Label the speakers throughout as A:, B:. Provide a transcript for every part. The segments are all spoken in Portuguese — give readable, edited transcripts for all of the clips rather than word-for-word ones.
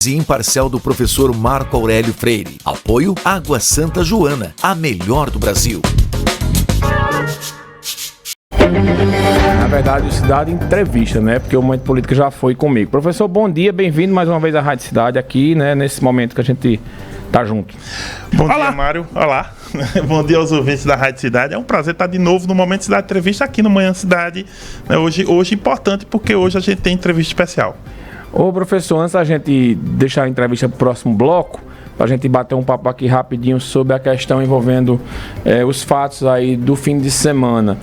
A: E imparcial do professor Marco Aurélio Freire. Apoio Água Santa Joana, a melhor do Brasil.
B: Na verdade, o Cidade Entrevista, né? Porque o Momento Política já foi comigo. Professor, bom dia, bem-vindo mais uma vez à Rádio Cidade aqui, né? Nesse momento que a gente tá junto.
C: Bom dia, Mário. Olá. Bom dia aos ouvintes da Rádio Cidade. É um prazer estar de novo no Momento Cidade Entrevista aqui no Manhã Cidade. Hoje importante porque hoje a gente tem entrevista especial.
B: Ô professor, antes da gente deixar a entrevista para o próximo bloco, para a gente bater um papo aqui rapidinho sobre a questão envolvendo os fatos aí do fim de semana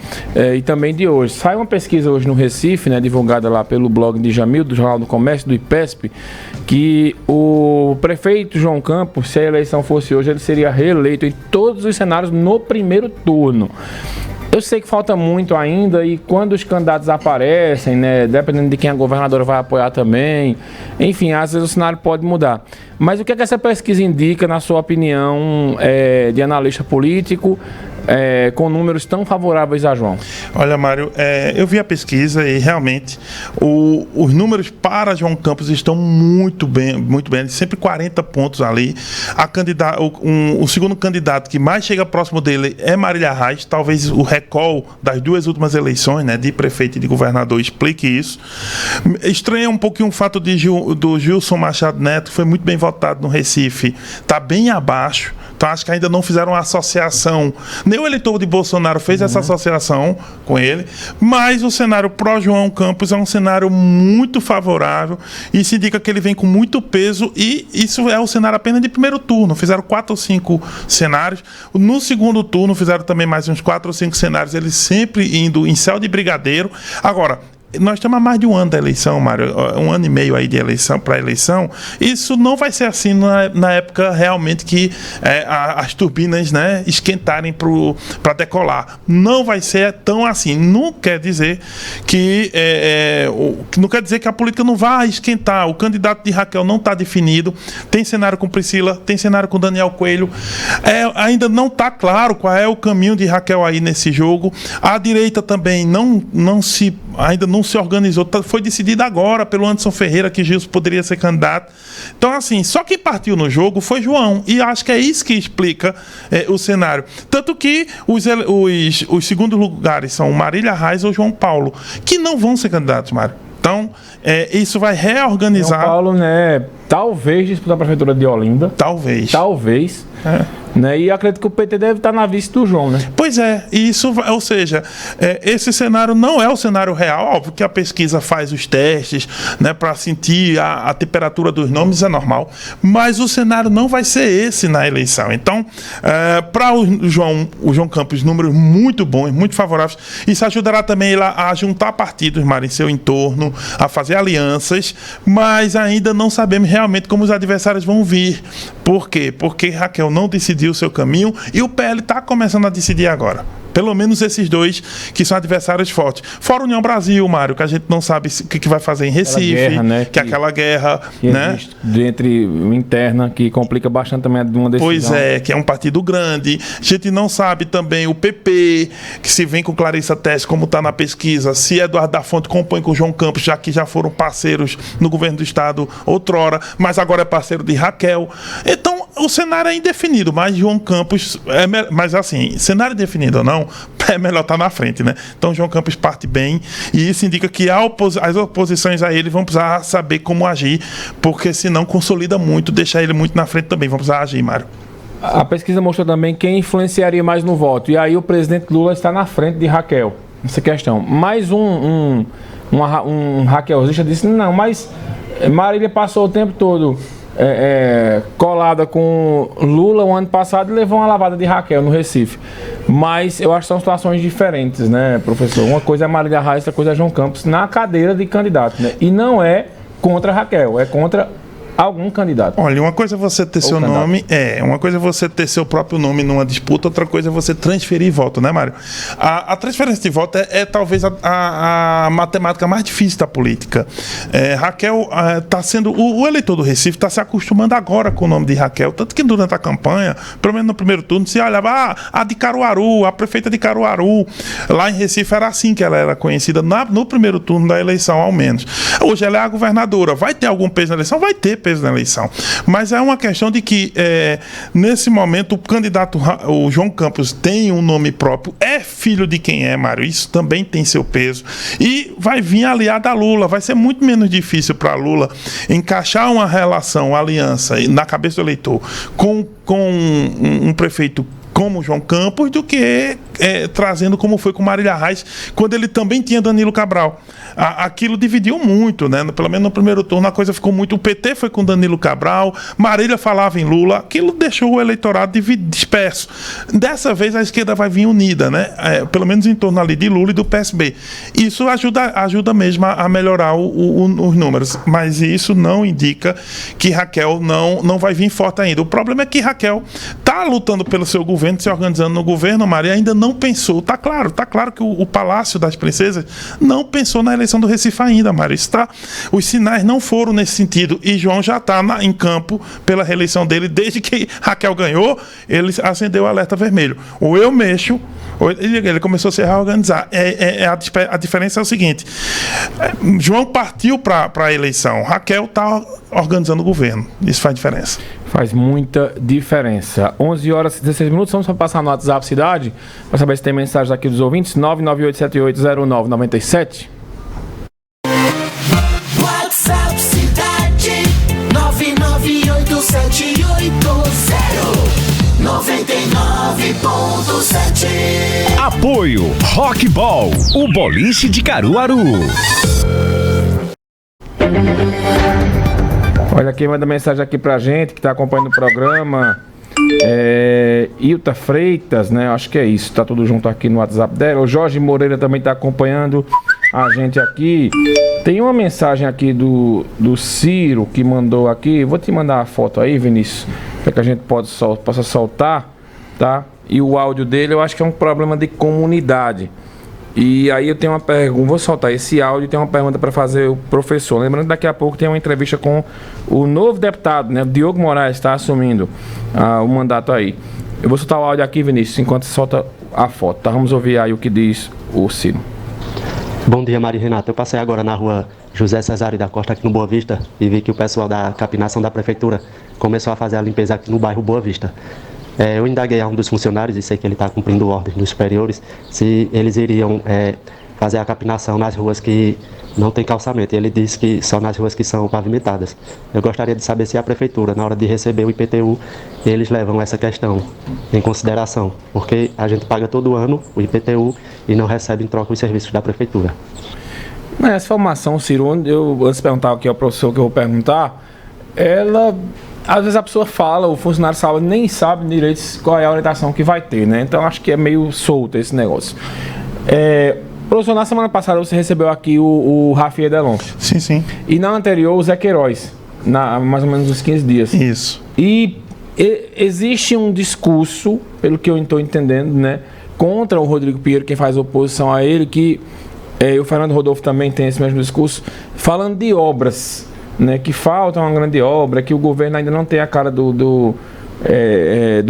B: e também de hoje. Sai uma pesquisa hoje no Recife, né, divulgada lá pelo blog de Jamil, do Jornal do Comércio, do IPESP, que o prefeito João Campos, se a eleição fosse hoje, ele seria reeleito em todos os cenários no primeiro turno. Eu sei que falta muito ainda e quando os candidatos aparecem, né, dependendo de quem a governadora vai apoiar também, enfim, às vezes o cenário pode mudar. Mas o que é que essa pesquisa indica, na sua opinião, de analista político, com números tão favoráveis a João?
C: Olha, Mário, eu vi a pesquisa e realmente os números para João Campos estão muito bem, sempre 40 pontos ali. O segundo candidato que mais chega próximo dele é Marília Reis, talvez o recall das duas últimas eleições, né, de prefeito e de governador, explique isso. Estranha um pouquinho o fato do Gilson Machado Neto, que foi muito bem votado no Recife, está bem abaixo. Então acho que ainda não fizeram uma associação. Nem o eleitor de Bolsonaro fez essa associação com ele, mas o cenário pró-João Campos é um cenário muito favorável e se indica que ele vem com muito peso e isso é o cenário apenas de primeiro turno. Fizeram 4 ou 5 cenários. No segundo turno fizeram também mais uns 4 ou 5 cenários, eles sempre indo em céu de brigadeiro. Agora, nós estamos há mais de um ano da eleição, Mário, 1 ano e meio aí de eleição para eleição. Isso não vai ser assim na época realmente que as turbinas, né, esquentarem para decolar. Não vai ser tão assim. Não quer dizer que a política não vai esquentar. O candidato de Raquel não está definido. Tem cenário com Priscila, tem cenário com Daniel Coelho. Ainda não está claro qual é o caminho de Raquel aí nesse jogo. A direita também ainda não se organizou, foi decidido agora pelo Anderson Ferreira que Gilson poderia ser candidato. Então, assim, só quem partiu no jogo foi João, e acho que é isso que explica o cenário. Tanto que os segundos lugares são Marília Reis ou João Paulo, que não vão ser candidatos, Mário. Então, isso vai reorganizar.
B: João Paulo, né, talvez disputar a prefeitura de Olinda. Talvez. Né? E acredito que o PT deve estar na vice do João, né?
C: Pois é, ou seja, esse cenário não é o cenário real. Óbvio que a pesquisa faz os testes, né, para sentir a temperatura dos nomes, é normal, mas o cenário não vai ser esse na eleição. Então, para o João Campos, números muito bons, muito favoráveis. Isso ajudará também ele a juntar partidos, Mário, em seu entorno, a fazer alianças, mas ainda não sabemos realmente como os adversários vão vir. Por quê? Porque Raquel não decidiu o seu caminho e o PL está começando a decidir agora. Pelo menos esses dois que são adversários fortes. Fora União Brasil, Mário, que a gente não sabe o que vai fazer em Recife, guerra, né, que é aquela guerra,
B: que né, entre interna, que complica bastante também uma decisão.
C: Pois é, que é um partido grande. A gente não sabe também o PP, que se vem com Clarissa Teste, como está na pesquisa, se Eduardo da Fonte compõe com o João Campos, já que já foram parceiros no governo do estado outrora, mas agora é parceiro de Raquel. Então, o cenário é indefinido, mas João Campos, mas assim, cenário definido ou não, é melhor estar na frente, né? Então João Campos parte bem e isso indica que as oposições a ele vão precisar saber como agir, porque senão consolida muito, deixa ele muito na frente também. Vão precisar agir, Mário.
B: A pesquisa mostrou também quem influenciaria mais no voto, e aí o presidente Lula está na frente de Raquel nessa questão. Mais um Raquelzista disse, não, mas Marília passou o tempo todo colada com Lula o ano passado e levou uma lavada de Raquel no Recife. Mas eu acho que são situações diferentes, né, professor? Uma coisa é Marília Reis, outra coisa é João Campos na cadeira de candidato, né? E não é contra Raquel, é contra algum candidato.
C: Olha, uma coisa é você ter seu nome, uma coisa é você ter seu próprio nome numa disputa, outra coisa é você transferir voto, né, Mário? A transferência de voto é talvez a matemática mais difícil da política. Raquel está sendo... O eleitor do Recife está se acostumando agora com o nome de Raquel, tanto que durante a campanha, pelo menos no primeiro turno, se olhava a de Caruaru, a prefeita de Caruaru. Lá em Recife era assim que ela era conhecida no primeiro turno da eleição, ao menos. Hoje ela é a governadora. Vai ter algum peso na eleição? Vai ter, peso na eleição. Mas é uma questão de que, nesse momento, o candidato, o João Campos, tem um nome próprio, é filho de quem é, Mário, isso também tem seu peso, e vai vir aliado a Lula. Vai ser muito menos difícil para Lula encaixar uma relação, uma aliança na cabeça do eleitor com um prefeito como João Campos do que trazendo como foi com Marília Reis, quando ele também tinha Danilo Cabral. Aquilo dividiu muito, né? Pelo menos no primeiro turno a coisa ficou muito... O PT foi com Danilo Cabral, Marília falava em Lula, aquilo deixou o eleitorado disperso. Dessa vez a esquerda vai vir unida, né? Pelo menos em torno ali de Lula e do PSB. Isso ajuda mesmo a melhorar os números, mas isso não indica que Raquel não vai vir forte ainda. O problema é que Raquel está lutando pelo seu governo, se organizando no governo, Maria, ainda não pensou. Tá claro que o Palácio das Princesas não pensou na eleição do Recife ainda, Mário. Os sinais não foram nesse sentido. E João já está em campo pela reeleição dele. Desde que Raquel ganhou, ele acendeu o alerta vermelho. Ou eu mexo, ou ele começou a se reorganizar. A diferença é o seguinte: João partiu para a eleição, Raquel está organizando o governo. Isso faz diferença.
B: Faz muita diferença. 11 horas e 16 minutos. Vamos passar no WhatsApp Cidade para saber se tem mensagens aqui dos ouvintes. 998780997.
D: WhatsApp Cidade 998780999.7.
E: Apoio Rock Ball, o boliche de Caruaru.
B: Olha, quem manda mensagem aqui pra gente, que tá acompanhando o programa, Ilta Freitas, né? Acho que é isso, tá tudo junto aqui no WhatsApp dela. O Jorge Moreira também tá acompanhando a gente aqui. Tem uma mensagem aqui do Ciro que mandou aqui. Vou te mandar a foto aí, Vinícius, para que a gente possa soltar, tá? E o áudio dele, eu acho que é um problema de comunidade. E aí eu tenho uma pergunta, vou soltar esse áudio e tem uma pergunta para fazer o professor. Lembrando que daqui a pouco tem uma entrevista com o novo deputado, né? O Diogo Moraes está assumindo o mandato aí. Eu vou soltar o áudio aqui, Vinícius, enquanto você solta a foto, tá? Vamos ouvir aí o que diz o Ciro.
F: Bom dia, Maria Renata. Eu passei agora na rua José Cesário da Costa, aqui no Boa Vista, e vi que o pessoal da capinação da prefeitura começou a fazer a limpeza aqui no bairro Boa Vista. Eu indaguei a um dos funcionários, e sei que ele está cumprindo ordens dos superiores, se eles iriam fazer a capinação nas ruas que não tem calçamento. E ele disse que só nas ruas que são pavimentadas. Eu gostaria de saber se a prefeitura, na hora de receber o IPTU, eles levam essa questão em consideração, porque a gente paga todo ano o IPTU e não recebe em troca os serviços da prefeitura.
B: Essa formação, Ciro, antes de perguntar aqui ao professor que eu vou perguntar, às vezes a pessoa fala, o funcionário sabe, nem sabe direito qual é a orientação que vai ter, né? Então acho que é meio solto esse negócio. Professor, na semana passada você recebeu aqui o Rafi Edelon.
C: Sim, sim.
B: E na anterior o Zé Queiroz, mais ou menos uns 15 dias.
C: Isso.
B: E existe um discurso, pelo que eu estou entendendo, né, contra o Rodrigo Pinheiro, quem faz oposição a ele, que o Fernando Rodolfo também tem esse mesmo discurso, falando de obras, né, que falta uma grande obra, que o governo ainda não tem a cara do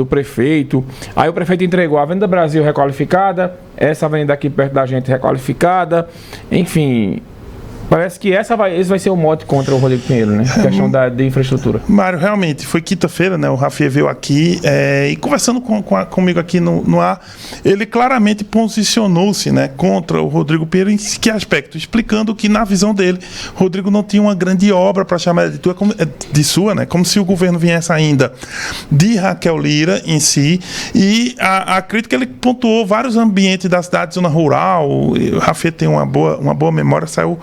B: prefeito. Aí o prefeito entregou a Avenida Brasil requalificada, essa avenida aqui perto da gente requalificada, enfim, parece que esse vai ser o mote contra o Rodrigo Pinheiro, né? Questão de infraestrutura.
C: Mário, realmente, foi quinta-feira, né? O Rafi veio aqui e conversando comigo aqui no ar, ele claramente posicionou-se, né, contra o Rodrigo Pinheiro em que aspecto? Explicando que, na visão dele, Rodrigo não tinha uma grande obra para chamar de sua, né? Como se o governo viesse ainda de Raquel Lira em si. E a crítica, ele pontuou vários ambientes da cidade, zona rural. O Rafi tem uma boa memória, saiu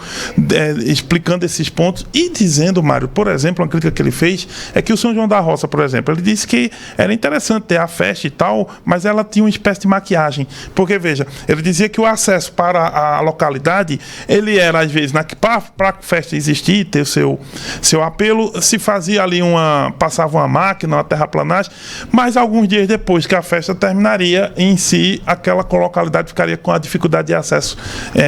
C: explicando esses pontos e dizendo, Mário, por exemplo, uma crítica que ele fez é que o São João da Roça, por exemplo, ele disse que era interessante ter a festa e tal, mas ela tinha uma espécie de maquiagem, porque veja, ele dizia que o acesso para a localidade, ele era às vezes, para a festa existir, ter o seu apelo, se fazia ali passava uma máquina, uma terraplanagem, mas alguns dias depois que a festa terminaria, em si, aquela localidade ficaria com a dificuldade de acesso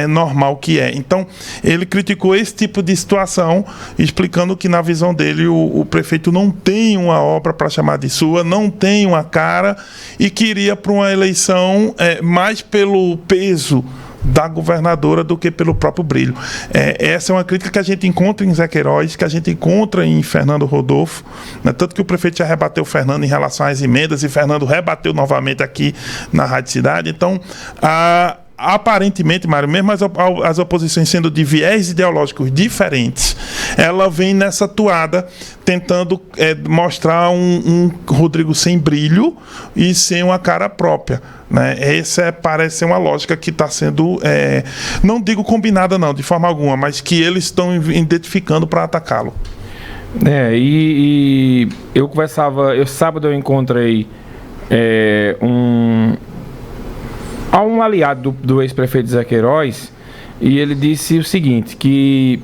C: normal que é. Então, ele criticou esse tipo de situação, explicando que, na visão dele, o prefeito não tem uma obra para chamar de sua, não tem uma cara, e queria para uma eleição mais pelo peso da governadora do que pelo próprio brilho. Essa é uma crítica que a gente encontra em Zé Queiroz, que a gente encontra em Fernando Rodolfo, né? Tanto que o prefeito já rebateu o Fernando em relação às emendas e Fernando rebateu novamente aqui na Rádio Cidade. Então, aparentemente, Mário, mesmo as oposições sendo de viés ideológicos diferentes, ela vem nessa toada tentando mostrar um Rodrigo sem brilho e sem uma cara própria, né? Essa parece ser uma lógica que está sendo, não digo combinada não, de forma alguma, mas que eles estão identificando para atacá-lo.
B: E eu sábado eu encontrei um aliado do ex-prefeito Zé Queiroz, e ele disse o seguinte, que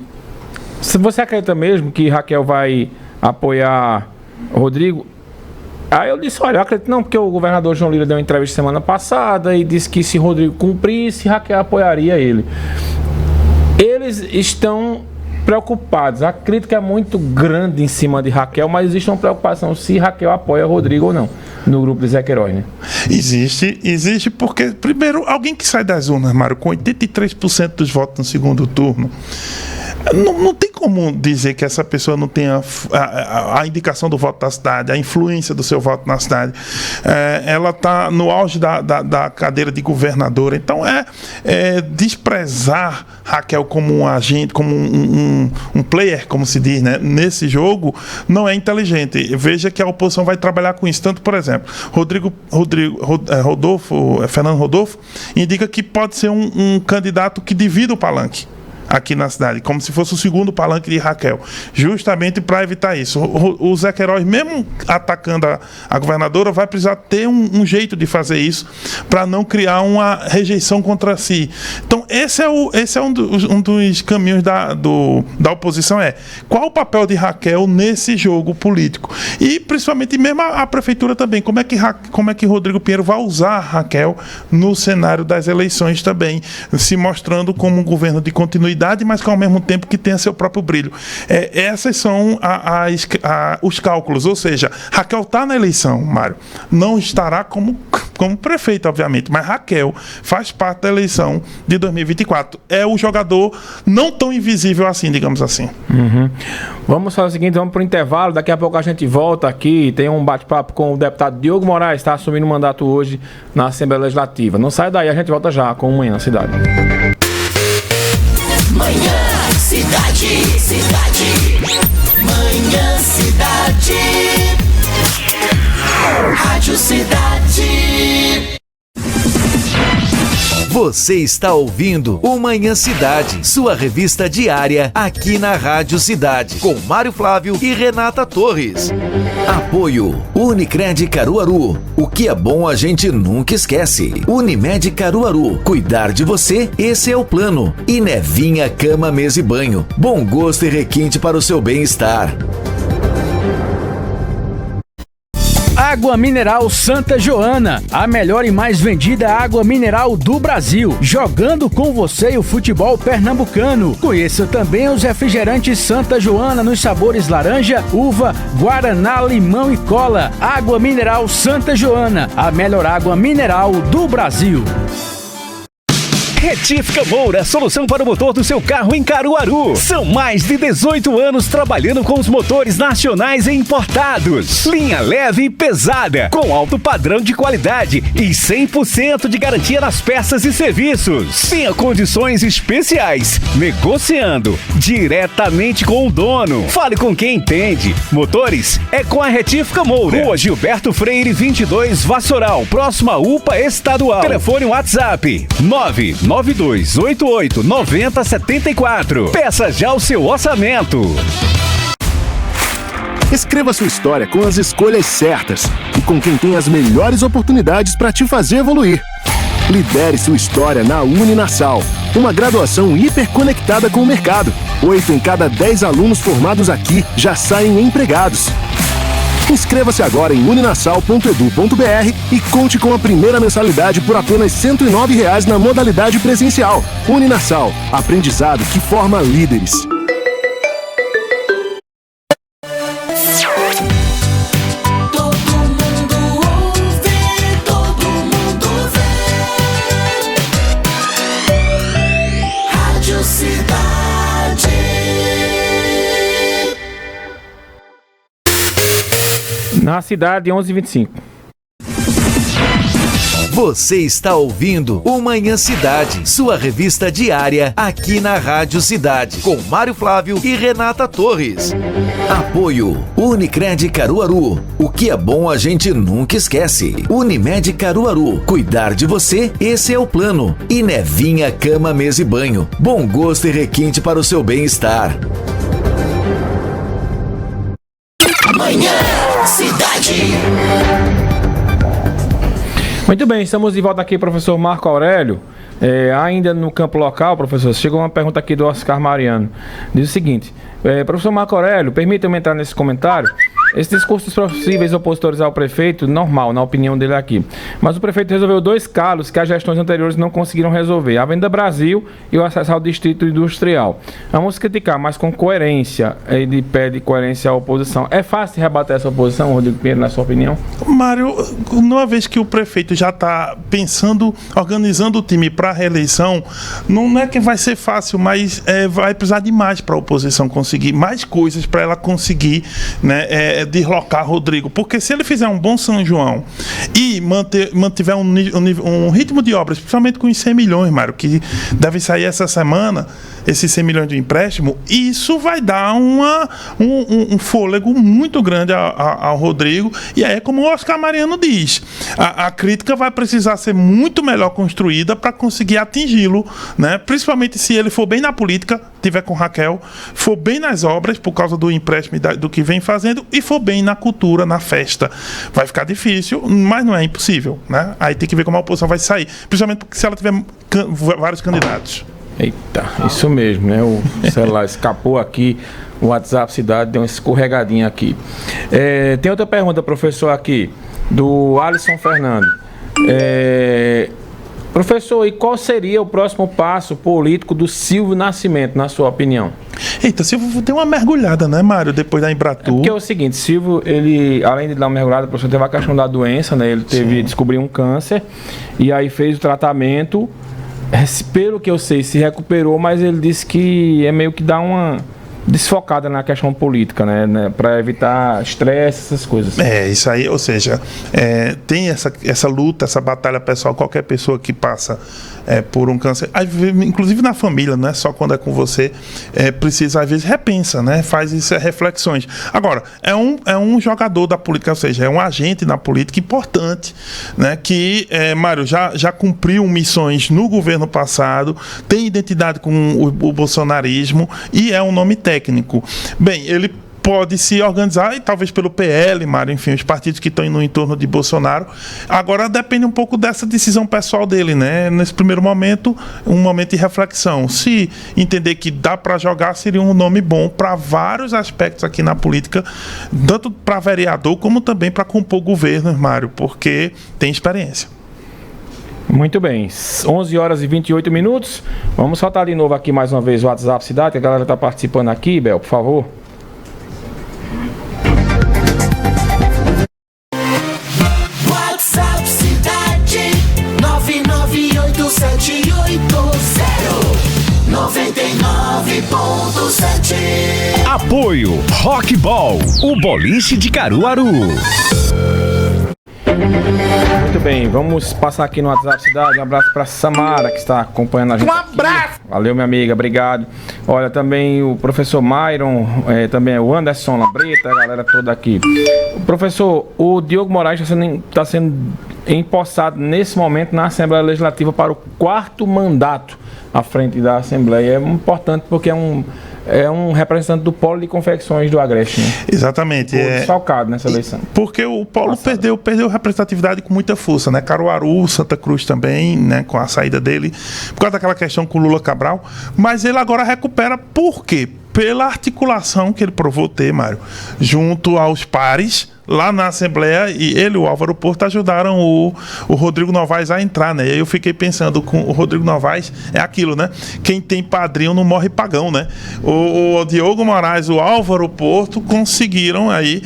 B: se você acredita mesmo que Raquel vai apoiar Rodrigo? Aí eu disse, olha, eu acredito não, porque o governador João Lira deu uma entrevista semana passada e disse que se Rodrigo cumprisse, Raquel apoiaria ele. Eles estão preocupados, a crítica é muito grande em cima de Raquel, mas existe uma preocupação se Raquel apoia Rodrigo ou não, no grupo de Zé Queiroz, né?
C: Existe porque, primeiro, alguém que sai das urnas, Mário, com 83% dos votos no segundo turno, não tem como dizer que essa pessoa não tenha a indicação do voto da cidade, a influência do seu voto na cidade. Ela está no auge da cadeira de governadora. Então, desprezar Raquel como um agente, como um player, como se diz, né, nesse jogo, não é inteligente. Veja que a oposição vai trabalhar com isso. Tanto, por exemplo, Fernando Rodolfo indica que pode ser um candidato que divida o palanque aqui na cidade, como se fosse o segundo palanque de Raquel, justamente para evitar isso. O Zé Queiroz, mesmo atacando a governadora, vai precisar ter um jeito de fazer isso para não criar uma rejeição contra si. Então, esse é um dos caminhos da oposição, qual o papel de Raquel nesse jogo político? E, principalmente, mesmo a prefeitura também, como é que Rodrigo Pinheiro vai usar a Raquel no cenário das eleições também, se mostrando como um governo de continuidade, mas que ao mesmo tempo que tenha seu próprio brilho. Essas são os cálculos, ou seja, Raquel está na eleição, Mário, não estará como prefeito, obviamente, mas Raquel faz parte da eleição de 2024. É o jogador não tão invisível assim, digamos assim.
B: Vamos fazer o seguinte, vamos para o intervalo, daqui a pouco a gente volta aqui, tem um bate-papo com o deputado Diogo Moraes, está assumindo o mandato hoje na Assembleia Legislativa. Não sai daí, a gente volta já com o Manhã na Cidade.
D: Manhã Cidade. Manhã Cidade. Rádio Cidade.
A: Você está ouvindo o Manhã Cidade, sua revista diária aqui na Rádio Cidade, com Mário Flávio e Renata Torres. Apoio Unicred Caruaru. O que é bom a gente nunca esquece. Unimed Caruaru. Cuidar de você, esse é o plano. E Nevinha Cama, Mesa e Banho. Bom gosto e requinte para o seu bem-estar.
G: Água Mineral Santa Joana, a melhor e mais vendida água mineral do Brasil, jogando com você o futebol pernambucano. Conheça também os refrigerantes Santa Joana nos sabores laranja, uva, guaraná, limão e cola. Água Mineral Santa Joana, a melhor água mineral do Brasil.
E: Retífica Moura, solução para o motor do seu carro em Caruaru. São mais de 18 anos trabalhando com os motores nacionais e importados. Linha leve e pesada, com alto padrão de qualidade e 100% de garantia nas peças e serviços. Tenha condições especiais, negociando diretamente com o dono. Fale com quem entende. Motores é com a Retífica Moura. Rua Gilberto Freire 22, Vassoural, próxima UPA Estadual. Telefone WhatsApp 992889074. Peça já o seu orçamento.
H: Escreva sua história com as escolhas certas e com quem tem as melhores oportunidades para te fazer evoluir. Lidere sua história na Uninasal, uma graduação hiperconectada com o mercado. 8 em cada 10 alunos formados aqui já saem empregados. Inscreva-se agora em uninasal.edu.br e conte com a primeira mensalidade por apenas R$ 109,00 na modalidade presencial. Uninasal, aprendizado que forma líderes.
B: Na cidade, 11h25.
A: Você está ouvindo o Manhã Cidade, sua revista diária aqui na Rádio Cidade, com Mário Flávio e Renata Torres. Apoio Unicred Caruaru. O que é bom a gente nunca esquece. Unimed Caruaru. Cuidar de você, esse é o plano. E Nevinha Cama, Mesa e Banho. Bom gosto e requinte para o seu bem-estar.
D: Manhã Cidade.
B: Muito bem, estamos de volta aqui, professor Marco Aurélio. Ainda no campo local, professor, chegou uma pergunta aqui do Oscar Mariano. Diz o seguinte: professor Marco Aurélio, permita-me entrar nesse comentário. Esse discurso dos possíveis opositores ao prefeito, normal, na opinião dele aqui. Mas o prefeito resolveu 2 calos que as gestões anteriores não conseguiram resolver: a Avenida Brasil e o acesso ao Distrito Industrial. Vamos criticar, mas com coerência. Ele pede coerência à oposição. É fácil rebater essa oposição, Rodrigo Pinheiro, na sua opinião?
C: Mário, uma vez que o prefeito já está pensando, organizando o time para a reeleição, não é que vai ser fácil, mas vai precisar de mais para a oposição conseguir, mais coisas para ela conseguir, né, deslocar Rodrigo. Porque se ele fizer um bom São João e mantiver um ritmo de obras, principalmente com os 100 milhões, Mário, que deve sair essa semana, esses 100 milhões de empréstimo, isso vai dar um fôlego muito grande ao Rodrigo. E é como o Oscar Mariano diz, a crítica vai precisar ser muito melhor construída para conseguir atingi-lo, né? Principalmente se ele for bem na política, tiver com Raquel, for bem nas obras por causa do empréstimo do que vem fazendo, e for bem na cultura, na festa. Vai ficar difícil, mas não é impossível, né? Aí tem que ver como a oposição vai sair, principalmente porque se ela tiver vários candidatos.
B: Eita, isso mesmo, né? O celular escapou aqui, o WhatsApp Cidade deu uma escorregadinha aqui. Tem outra pergunta, professor, aqui, do Alisson Fernando. Professor, e qual seria o próximo passo político do Silvio Nascimento, na sua opinião?
C: Eita, Silvio deu uma mergulhada, né, Mário, depois da Embratur.
B: Porque é o seguinte, Silvio, ele, além de dar uma mergulhada, professor, teve a questão da doença, né? Ele descobriu um câncer, e aí fez o tratamento. Pelo que eu sei, se recuperou, mas ele disse que é meio que dá uma desfocada na questão política, né? Para evitar estresse, essas coisas.
C: Isso aí, ou seja, tem essa luta, essa batalha pessoal, qualquer pessoa que passa por um câncer, inclusive na família, não é só quando é com você, precisa, às vezes, repensa, né? Faz essas reflexões. Agora, é um jogador da política, ou seja, é um agente na política importante, né? Que, Mário, já cumpriu missões no governo passado, tem identidade com o bolsonarismo e é um nome técnico. Bem, ele pode se organizar, e talvez pelo PL, Mário, enfim, os partidos que estão no entorno de Bolsonaro. Agora depende um pouco dessa decisão pessoal dele, né? Nesse primeiro momento, um momento de reflexão. Se entender que dá para jogar, seria um nome bom para vários aspectos aqui na política, tanto para vereador como também para compor governo, Mário, porque tem experiência.
B: Muito bem, 11 horas e 28 minutos. Vamos soltar de novo aqui mais uma vez o WhatsApp Cidade, que a galera está participando aqui, Bel, por favor.
D: WhatsApp Cidade 9987099.7.
E: Apoio Rockball, o boliche de Caruaru.
B: Muito bem, vamos passar aqui no WhatsApp Cidade. Um abraço para Samara, que está acompanhando a gente. Um abraço! Aqui. Valeu, minha amiga, obrigado. Olha, também o professor Myron, também o Anderson Labreta, a galera toda aqui. Professor, o Diogo Moraes está sendo empossado nesse momento na Assembleia Legislativa para o 4º mandato à frente da Assembleia. É importante porque é um representante do polo de confecções do Agreste, né?
C: Exatamente.
B: Desfalcado nessa eleição.
C: Porque o polo perdeu representatividade com muita força, né? Caruaru, Santa Cruz também, né? Com a saída dele, por causa daquela questão com o Lula Cabral. Mas ele agora recupera por quê? Pela articulação que ele provou ter, Mário, junto aos pares lá na Assembleia, e ele e o Álvaro Porto ajudaram o Rodrigo Novaes a entrar, né? E aí eu fiquei pensando, com o Rodrigo Novaes, é aquilo, né? Quem tem padrinho não morre pagão, né? O Diogo Moraes, o Álvaro Porto conseguiram aí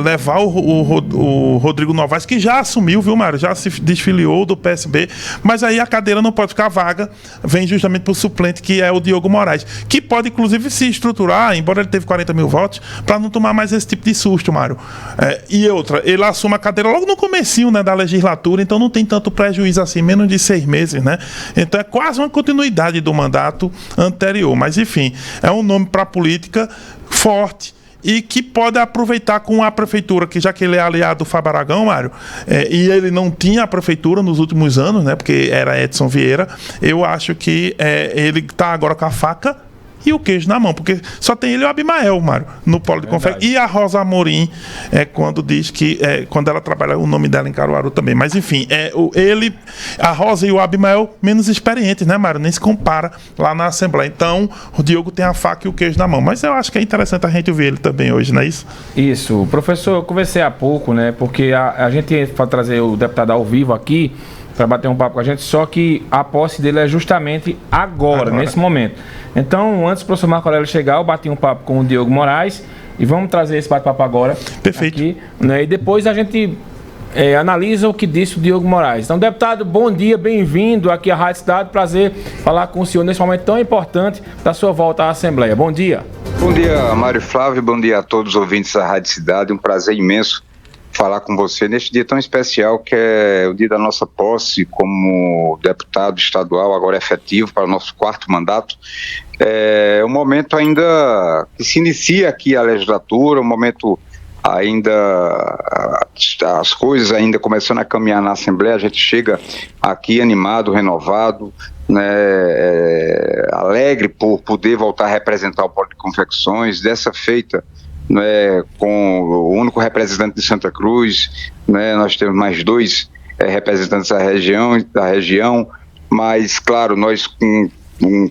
C: levar o Rodrigo Novaes, que já assumiu, viu, Mário? Já se desfiliou do PSB, mas aí a cadeira não pode ficar vaga, vem justamente pro suplente, que é o Diogo Moraes, que pode, inclusive, se estruturar, embora ele teve 40 mil votos, para não tomar mais esse tipo de susto, Mário. E outra, ele assume a cadeira logo no comecinho, né, da legislatura, então não tem tanto prejuízo assim, menos de 6 meses, né? Então é quase uma continuidade do mandato anterior. Mas enfim, é um nome para a política forte e que pode aproveitar com a prefeitura, que já que ele é aliado do Fábio Aragão, Mário, e ele não tinha a prefeitura nos últimos anos, né, porque era Edson Vieira, eu acho que ele está agora com a faca e o queijo na mão, porque só tem ele e o Abimael, Mário, no polo de confecção. E a Rosa Amorim, quando diz que, quando ela trabalha, o nome dela em Caruaru também. Mas enfim, a Rosa e o Abimael menos experientes, né, Mário? Nem se compara lá na Assembleia. Então, o Diogo tem a faca e o queijo na mão. Mas eu acho que é interessante a gente ver ele também hoje, não é isso?
B: Isso. Professor, eu conversei há pouco, né, porque a gente vai trazer o deputado ao vivo aqui para bater um papo com a gente, só que a posse dele é justamente agora. Nesse momento. Então, antes do professor Marco Aurélio chegar, eu bati um papo com o Diogo Moraes e vamos trazer esse bate-papo agora.
C: Perfeito.
B: Aqui, né, e depois a gente analisa o que disse o Diogo Moraes. Então, deputado, bom dia, bem-vindo aqui à Rádio Cidade. Prazer falar com o senhor nesse momento tão importante da sua volta à Assembleia. Bom dia.
I: Bom dia, Mário Flávio. Bom dia a todos os ouvintes da Rádio Cidade. Um prazer imenso falar com você neste dia tão especial que é o dia da nossa posse como deputado estadual, agora efetivo para o nosso 4º mandato. É um momento ainda que se inicia aqui a legislatura, um momento ainda, as coisas ainda começando a caminhar na Assembleia. A gente chega aqui animado, renovado, né, alegre por poder voltar a representar o Polo de Confecções, dessa feita, né, com o único representante de Santa Cruz, né, nós temos mais 2 representantes da região, mas claro, nós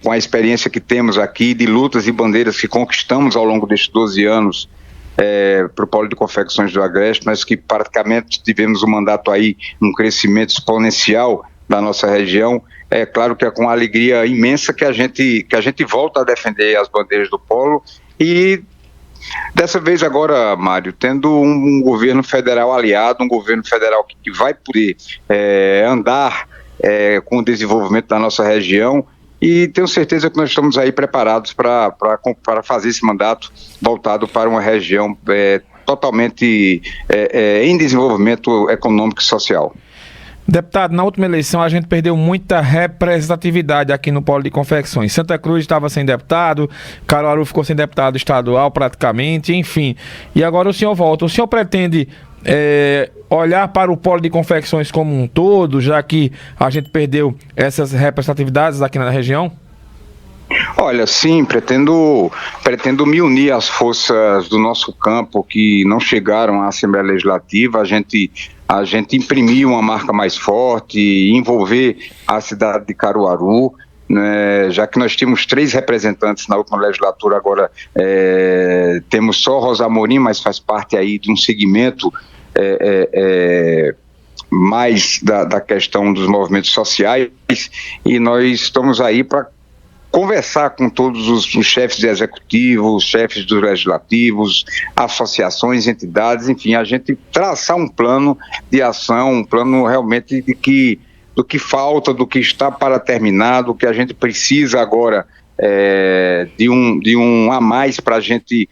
I: com a experiência que temos aqui de lutas e bandeiras que conquistamos ao longo destes 12 anos para o Polo de Confecções do Agreste, nós que praticamente tivemos um mandato aí, um crescimento exponencial da nossa região. É claro que é com alegria imensa que a gente volta a defender as bandeiras do Polo e dessa vez agora, Mário, tendo um governo federal aliado, um governo federal que vai poder andar com o desenvolvimento da nossa região, e tenho certeza que nós estamos aí preparados para fazer esse mandato voltado para uma região totalmente em desenvolvimento econômico e social.
B: Deputado, na última eleição a gente perdeu muita representatividade aqui no Polo de Confecções. Santa Cruz estava sem deputado, Caruaru ficou sem deputado estadual praticamente, enfim. E agora o senhor volta. O senhor pretende olhar para o Polo de Confecções como um todo, já que a gente perdeu essas representatividades aqui na região?
I: Olha, sim, pretendo me unir às forças do nosso campo que não chegaram à Assembleia Legislativa. A gente imprimir uma marca mais forte, envolver a cidade de Caruaru, né, já que nós tínhamos 3 representantes na última legislatura, agora temos só Rosa Amorim, mas faz parte aí de um segmento mais da questão dos movimentos sociais, e nós estamos aí para conversar com todos os chefes de executivo, chefes dos legislativos, associações, entidades, enfim, a gente traçar um plano de ação, um plano realmente do que falta, do que está para terminar, do que a gente precisa agora de um a mais para a gente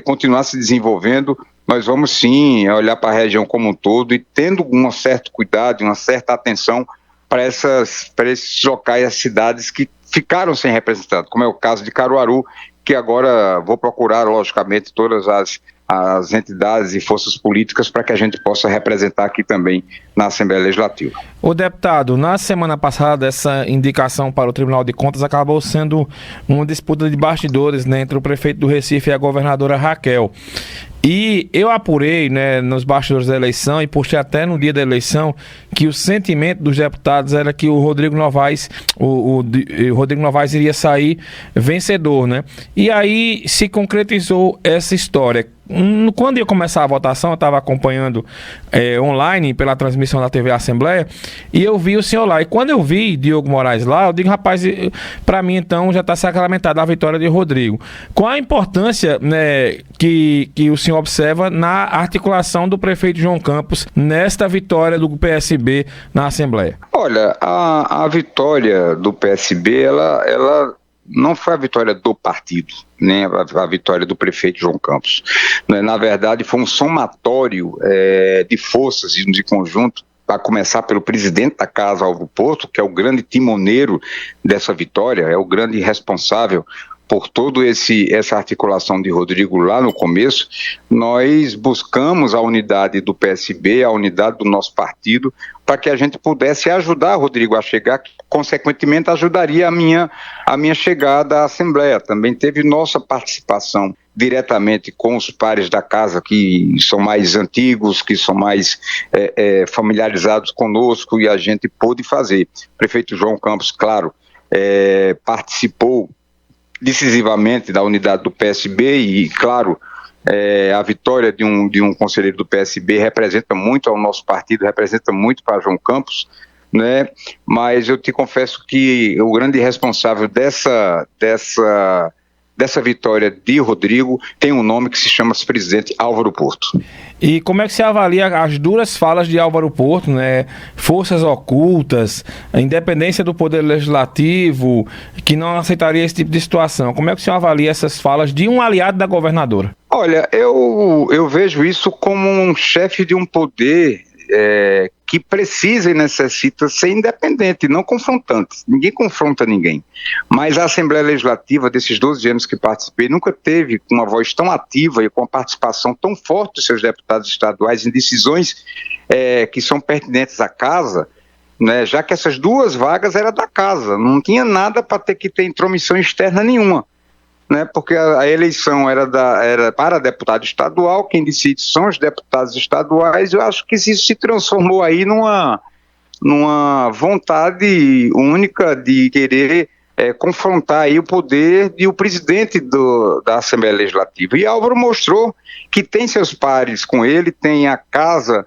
I: continuar se desenvolvendo. Nós vamos sim olhar para a região como um todo e tendo um certo cuidado, uma certa atenção para esses locais, as cidades que ficaram sem representante, como é o caso de Caruaru, que agora vou procurar, logicamente, todas as entidades e forças políticas para que a gente possa representar aqui também na Assembleia Legislativa.
B: O deputado, na semana passada, essa indicação para o Tribunal de Contas acabou sendo uma disputa de bastidores, né, entre o prefeito do Recife e a governadora Raquel. E eu apurei, né, nos bastidores da eleição e postei até no dia da eleição que o sentimento dos deputados era que o Rodrigo Novaes, o Rodrigo Novaes iria sair vencedor, né? E aí se concretizou essa história. Quando ia começar a votação, eu estava acompanhando online pela transmissão da TV Assembleia e eu vi o senhor lá. E quando eu vi Diogo Moraes lá, eu digo, rapaz, para mim então já está sacramentada a vitória de Rodrigo. Qual a importância, né, que o senhor observa na articulação do prefeito João Campos nesta vitória do PSB na Assembleia?
I: Olha, a vitória do PSB, ela não foi a vitória do partido, nem a vitória do prefeito João Campos. Na verdade, foi um somatório de forças e de conjunto, a começar pelo presidente da casa, Álvaro Porto, que é o grande timoneiro dessa vitória, é o grande responsável por toda essa articulação de Rodrigo lá no começo. Nós buscamos a unidade do PSB, a unidade do nosso partido, para que a gente pudesse ajudar Rodrigo a chegar, que consequentemente ajudaria a minha chegada à Assembleia. Também teve nossa participação diretamente com os pares da casa, que são mais antigos, que são mais familiarizados conosco, e a gente pôde fazer. O prefeito João Campos, claro, participou decisivamente da unidade do PSB e, claro, a vitória de um conselheiro do PSB representa muito ao nosso partido, representa muito para João Campos, né? Mas eu te confesso que o grande responsável dessa vitória de Rodrigo tem um nome que se chama presidente Álvaro Porto.
B: E como é que você avalia as duras falas de Álvaro Porto, né? Forças ocultas, a independência do poder legislativo, que não aceitaria esse tipo de situação. Como é que você avalia essas falas de um aliado da governadora?
I: Olha, eu vejo isso como um chefe de um poder que precisa e necessita ser independente, não confrontante. Ninguém confronta ninguém. Mas a Assembleia Legislativa, desses 12 anos que participei, nunca teve uma voz tão ativa e com a participação tão forte dos seus deputados estaduais em decisões que são pertinentes à casa, né, já que essas 2 vagas eram da casa, não tinha nada para ter que ter intromissão externa nenhuma. Né, porque a eleição era para deputado estadual, quem decide são os deputados estaduais. Eu acho que isso se transformou aí numa vontade única de querer confrontar aí o poder e o presidente da Assembleia Legislativa. E Álvaro mostrou que tem seus pares com ele, tem a casa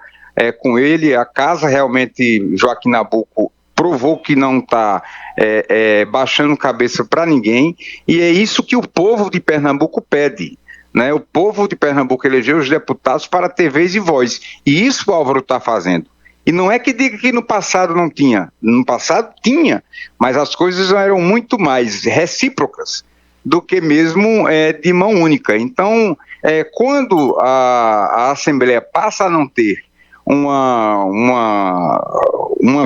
I: com ele, a casa realmente, Joaquim Nabuco provou que não está baixando cabeça para ninguém, e é isso que o povo de Pernambuco pede, né? O povo de Pernambuco elegeu os deputados para ter vez e voz, e isso o Álvaro está fazendo. E não é que diga que no passado não tinha, no passado tinha, mas as coisas eram muito mais recíprocas do que mesmo de mão única. Então, quando a Assembleia passa a não ter uma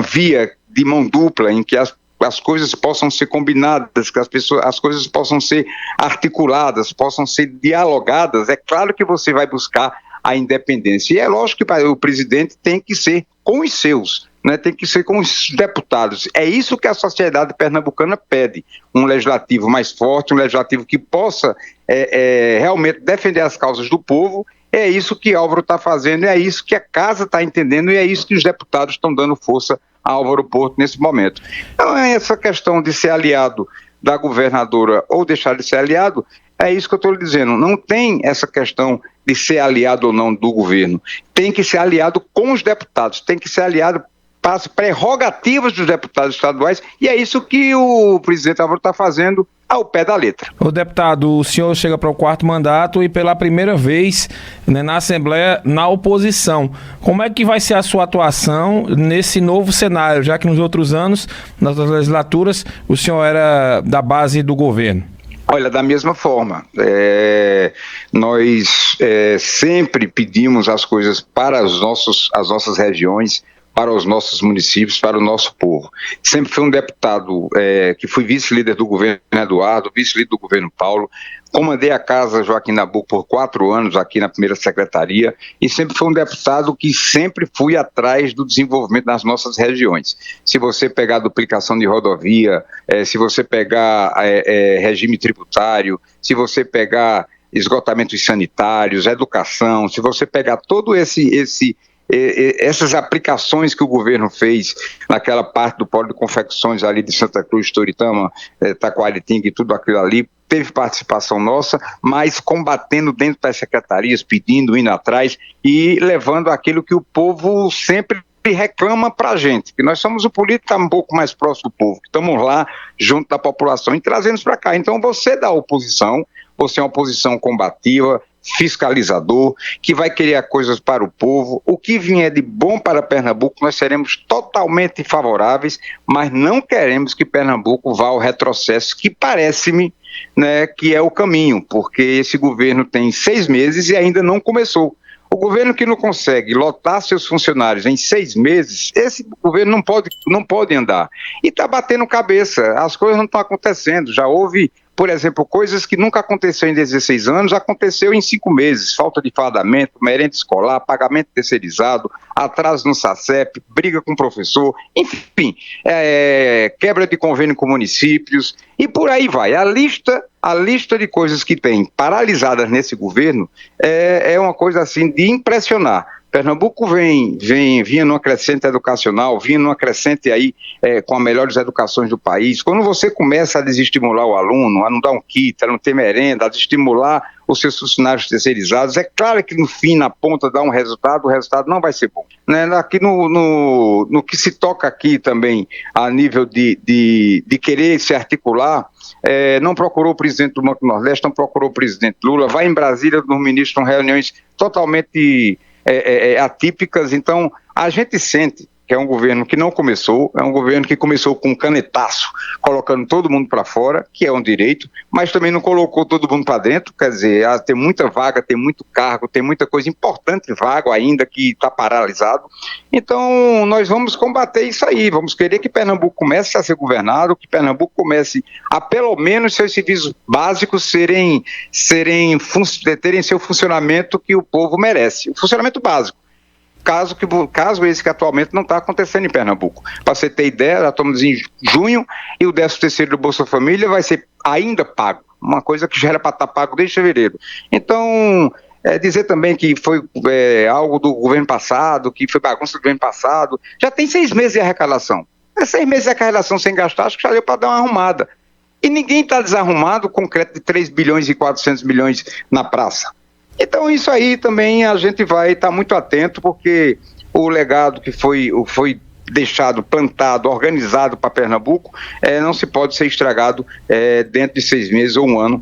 I: via de mão dupla, em que as coisas possam ser combinadas, que as coisas possam ser articuladas, possam ser dialogadas, é claro que você vai buscar a independência. E é lógico que o presidente tem que ser com os seus, né, tem que ser com os deputados. É isso que a sociedade pernambucana pede, um legislativo mais forte, um legislativo que possa realmente defender as causas do povo. É isso que Álvaro está fazendo, é isso que a casa está entendendo, e é isso que os deputados estão dando força a Álvaro Porto nesse momento. Então, essa questão de ser aliado da governadora ou deixar de ser aliado, é isso que eu estou lhe dizendo. Não tem essa questão de ser aliado ou não do governo. Tem que ser aliado com os deputados, tem que ser aliado para as prerrogativas dos deputados estaduais, e é isso que o presidente Álvaro está fazendo ao pé da letra.
B: O deputado, o senhor chega para o 4º mandato e pela primeira vez, né, na Assembleia, na oposição. Como é que vai ser a sua atuação nesse novo cenário, já que nos outros anos, nas outras legislaturas, o senhor era da base do governo?
I: Olha, da mesma forma, nós sempre pedimos as coisas para as nossas regiões, para os nossos municípios, para o nosso povo. Sempre fui um deputado que fui vice-líder do governo Eduardo, vice-líder do governo Paulo, comandei a casa Joaquim Nabuco por 4 anos aqui na primeira secretaria, e sempre fui um deputado que sempre fui atrás do desenvolvimento das nossas regiões. Se você pegar a duplicação de rodovia, se você pegar regime tributário, se você pegar esgotamentos sanitários, educação, se você pegar todo essas aplicações que o governo fez naquela parte do polo de confecções ali de Santa Cruz, Toritama, Taquaritinga e tudo aquilo ali, teve participação nossa, mas combatendo dentro das secretarias, pedindo, indo atrás e levando aquilo que o povo sempre reclama para a gente, que nós somos o político que está um pouco mais próximo do povo, que estamos lá junto da população e trazendo para cá. Então você da oposição, você é uma oposição combativa, fiscalizador, que vai criar coisas para o povo. O que vier de bom para Pernambuco, nós seremos totalmente favoráveis, mas não queremos que Pernambuco vá ao retrocesso, que parece-me, né, que é o caminho, porque esse governo tem 6 meses e ainda não começou. O governo que não consegue lotar seus funcionários em 6 meses, esse governo não pode andar. E está batendo cabeça, as coisas não estão acontecendo. Já houve, por exemplo, coisas que nunca aconteceu em 16 anos, aconteceu em 5 meses. Falta de fardamento, merenda escolar, pagamento terceirizado, atraso no SACEP, briga com o professor, enfim, quebra de convênio com municípios e por aí vai. A lista de coisas que tem paralisadas nesse governo é uma coisa assim de impressionar. Pernambuco vinha numa crescente educacional, vinha numa crescente aí com as melhores educações do país. Quando você começa a desestimular o aluno, a não dar um kit, a não ter merenda, a desestimular os seus funcionários terceirizados, é claro que no fim, na ponta, dá um resultado, o resultado não vai ser bom. Né? Aqui no que se toca aqui também, a nível de querer se articular, não procurou o presidente do Banco do Nordeste, não procurou o presidente Lula, vai em Brasília, os ministros estão em reuniões totalmente atípicas. Então a gente sente que é um governo que não começou, é um governo que começou com um canetaço, colocando todo mundo para fora, que é um direito, mas também não colocou todo mundo para dentro, quer dizer, tem muita vaga, tem muito cargo, tem muita coisa importante vaga ainda que está paralisado. Então nós vamos combater isso aí, vamos querer que Pernambuco comece a ser governado, que Pernambuco comece a pelo menos seus serviços básicos terem seu funcionamento que o povo merece, o funcionamento básico. Caso esse que atualmente não está acontecendo em Pernambuco. Para você ter ideia, já estamos em junho e o 13º do Bolsa Família vai ser ainda pago, uma coisa que já era para estar pago desde fevereiro. Então, dizer também que foi algo do governo passado, que foi bagunça do governo passado, já tem 6 meses de arrecadação. 6 meses de arrecadação sem gastar, acho que já deu para dar uma arrumada. E ninguém está desarrumado com crédito de 3 bilhões e 400 milhões na praça. Então isso aí também a gente vai estar muito atento, porque o legado que foi deixado, plantado, organizado para Pernambuco, não se pode ser estragado dentro de 6 meses ou 1 ano,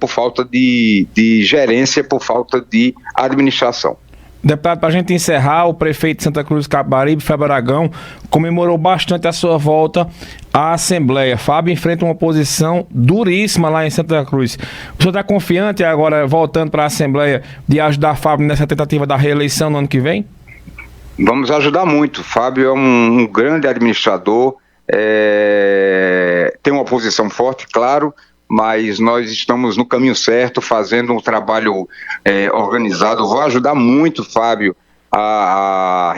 I: por falta de gerência, por falta de administração.
B: Deputado, para a gente encerrar, o prefeito de Santa Cruz Capibaribe, Fábio Aragão, comemorou bastante a sua volta à Assembleia. Fábio enfrenta uma oposição duríssima lá em Santa Cruz. O senhor está confiante agora, voltando para a Assembleia, de ajudar Fábio nessa tentativa da reeleição no ano que vem?
I: Vamos ajudar muito. Fábio é um grande administrador, tem uma posição forte, claro, mas nós estamos no caminho certo, fazendo um trabalho organizado. Vou ajudar muito, Fábio, a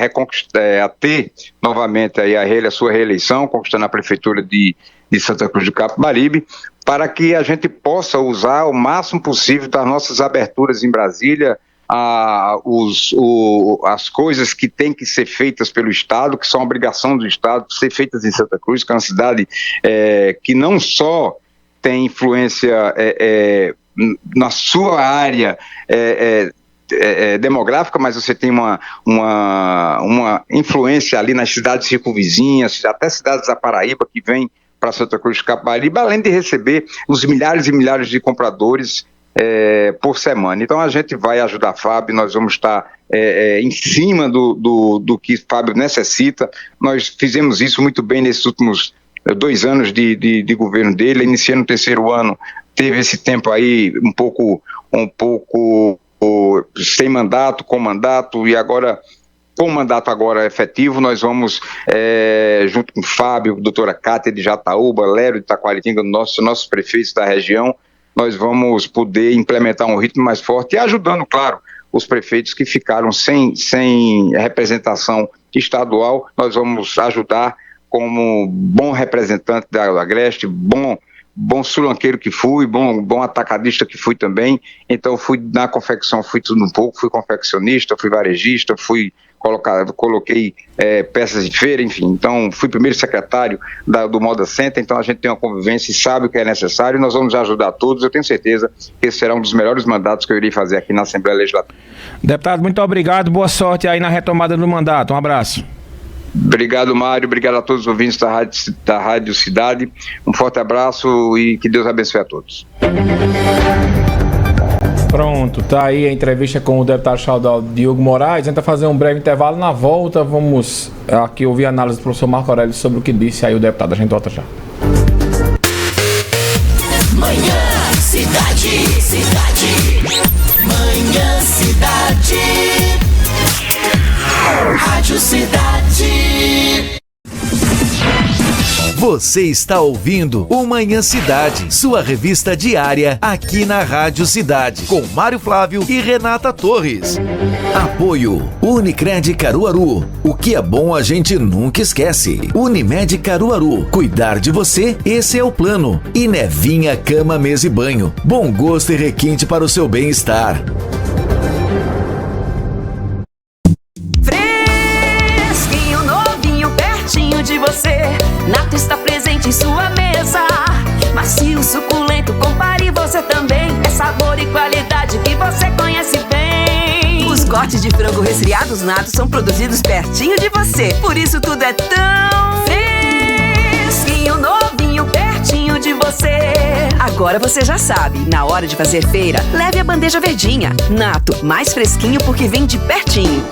I: ter novamente aí a sua reeleição, conquistando a prefeitura de Santa Cruz do Capibaribe, para que a gente possa usar o máximo possível das nossas aberturas em Brasília, as coisas que têm que ser feitas pelo Estado, que são obrigação do Estado, ser feitas em Santa Cruz, que é uma cidade que não só tem influência na sua área demográfica, mas você tem uma influência ali nas cidades circunvizinhas, até cidades da Paraíba que vêm para Santa Cruz do Capibaribe, além de receber os milhares e milhares de compradores por semana. Então a gente vai ajudar Fábio, nós vamos estar em cima do que Fábio necessita. Nós fizemos isso muito bem nesses últimos 2 anos de governo dele, iniciando o 3º ano, teve esse tempo aí um pouco sem mandato, com mandato, e agora, com o mandato agora efetivo, nós vamos, junto com o Fábio, doutora Cátia de Jataúba, Lério de Taquaritinga, nossos prefeitos da região, nós vamos poder implementar um ritmo mais forte e ajudando, claro, os prefeitos que ficaram sem representação estadual. Nós vamos ajudar como bom representante da Agreste, bom sulanqueiro que fui, bom atacadista que fui também. Então fui na confecção, fui tudo um pouco, fui confeccionista, fui varejista, coloquei peças de feira, enfim. Então fui primeiro secretário do Moda Center, então a gente tem uma convivência e sabe o que é necessário, e nós vamos ajudar todos. Eu tenho certeza que esse será um dos melhores mandatos que eu irei fazer aqui na Assembleia Legislativa.
B: Deputado, muito obrigado, boa sorte aí na retomada do mandato, um abraço.
I: Obrigado, Mário, obrigado a todos os ouvintes da Rádio Cidade, um forte abraço e que Deus abençoe a todos.
B: Pronto, tá aí a entrevista com o deputado estadual Diogo Moraes. A gente vai fazer um breve intervalo. Na volta, vamos aqui ouvir a análise do professor Marco Aurélio sobre o que disse aí o deputado. A gente volta já.
D: Manhã Cidade. Manhã Cidade. Rádio Cidade.
A: Você está ouvindo o Manhã Cidade, sua revista diária aqui na Rádio Cidade, com Mário Flávio e Renata Torres. Apoio Unicred Caruaru. O que é bom a gente nunca esquece. Unimed Caruaru. Cuidar de você, esse é o plano. E Nevinha Cama, Mesa e Banho. Bom gosto e requinte para o seu bem-estar.
J: Fresquinho, novinho, pertinho de você. Nato está presente em sua mesa. Macio, suculento, compare você também. É sabor e qualidade que você conhece bem. Os cortes de frango resfriados Nato são produzidos pertinho de você. Por isso tudo é tão fresquinho, novinho, pertinho de você. Agora você já sabe, na hora de fazer feira, leve a bandeja verdinha. Nato, mais fresquinho porque vem de pertinho.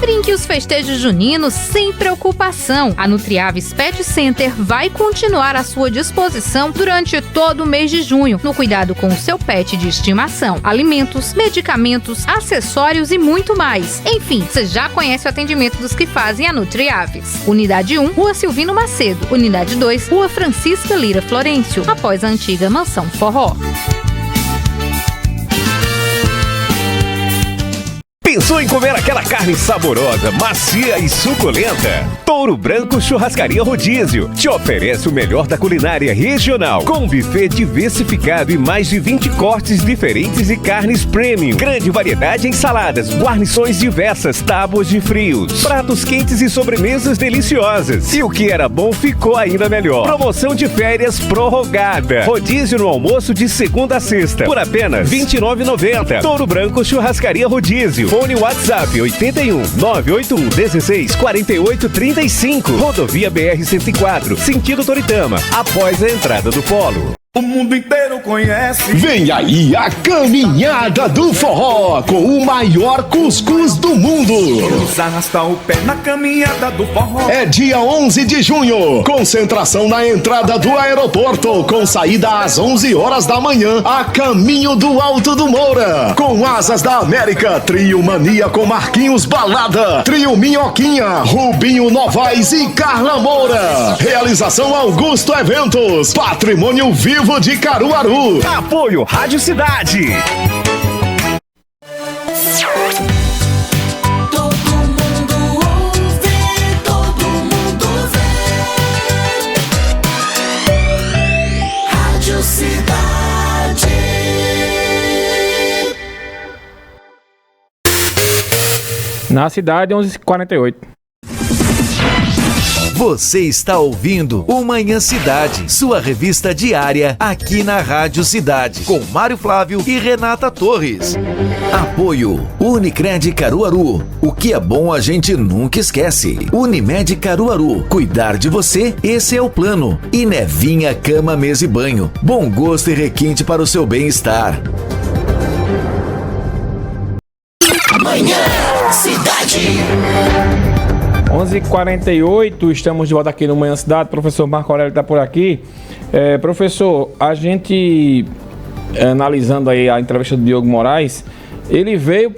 K: Brinque os festejos juninos sem preocupação. A Nutriaves Pet Center vai continuar à sua disposição durante todo o mês de junho, no cuidado com o seu pet de estimação, alimentos, medicamentos, acessórios e muito mais. Enfim, você já conhece o atendimento dos que fazem a Nutriaves. Unidade 1, Rua Silvino Macedo. Unidade 2, Rua Francisca Lira Florencio, após a antiga Mansão Forró.
E: Pensou em comer aquela carne saborosa, macia e suculenta? Touro Branco Churrascaria Rodízio te oferece o melhor da culinária regional, com um buffet diversificado e mais de 20 cortes diferentes e carnes premium. Grande variedade em saladas, guarnições diversas, tábuas de frios, pratos quentes e sobremesas deliciosas. E o que era bom ficou ainda melhor. Promoção de férias prorrogada. Rodízio no almoço de segunda a sexta, por apenas R$ 29,90. Touro Branco Churrascaria Rodízio. Fone WhatsApp 81 981 16 48 35. Rodovia BR-104, sentido Toritama, após a entrada do polo.
L: O mundo inteiro conhece.
H: Vem aí a Caminhada do Forró, com o maior cuscuz do mundo.
L: Vamos arrastar o pé na Caminhada do Forró.
H: É dia 11 de junho. Concentração na entrada do aeroporto, com saída às 11 horas da manhã, a caminho do Alto do Moura. Com Asas da América, Trio Mania com Marquinhos Balada, Trio Minhoquinha, Rubinho Novaes e Carla Moura. Realização Augusto Eventos, Patrimônio Vivo de Caruaru.
E: Apoio Rádio Cidade.
D: Todo mundo ouve, todo mundo vê. Rádio Cidade.
B: Na cidade, 11h48.
A: Você está ouvindo o Manhã Cidade, sua revista diária aqui na Rádio Cidade, com Mário Flávio e Renata Torres. Apoio Unicred Caruaru. O que é bom a gente nunca esquece. Unimed Caruaru. Cuidar de você, esse é o plano. E Nevinha Cama, Mesa e Banho. Bom gosto e requinte para o seu bem-estar.
D: Manhã Cidade.
B: 11h48, estamos de volta aqui no Manhã Cidade. Professor Marco Aurélio está por aqui. Professor, a gente, analisando aí a entrevista do Diogo Moraes, ele veio